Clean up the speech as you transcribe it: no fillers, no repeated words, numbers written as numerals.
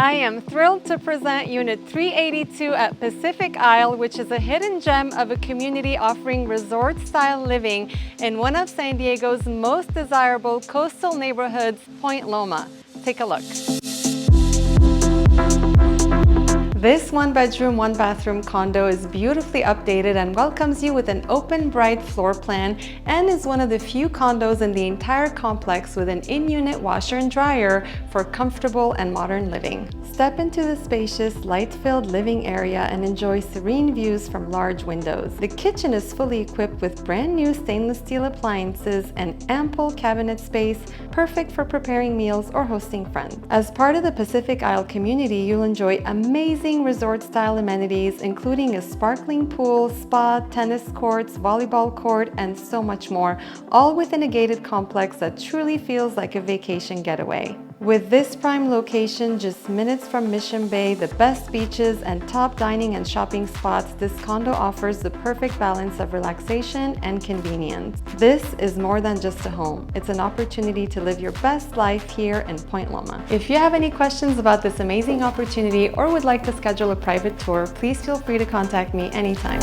I am thrilled to present Unit 382 at Pacific Isle, which is a hidden gem of a community offering resort-style living in one of San Diego's most desirable coastal neighborhoods, Point Loma. Take a look. This one-bedroom, one-bathroom condo is beautifully updated and welcomes you with an open, bright floor plan and is one of the few condos in the entire complex with an in-unit washer and dryer for comfortable and modern living. Step into the spacious, light-filled living area and enjoy serene views from large windows. The kitchen is fully equipped with brand new stainless steel appliances and ample cabinet space, perfect for preparing meals or hosting friends. As part of the Pacific Isle community, you'll enjoy amazing resort-style amenities, including a sparkling pool, spa, tennis courts, volleyball court, and so much more, all within a gated complex that truly feels like a vacation getaway. With this prime location, just minutes from Mission Bay, the best beaches, and top dining and shopping spots, this condo offers the perfect balance of relaxation and convenience. This is more than just a home. It's an opportunity to live your best life here in Point Loma. If you have any questions about this amazing opportunity or would like to schedule a private tour, please feel free to contact me anytime.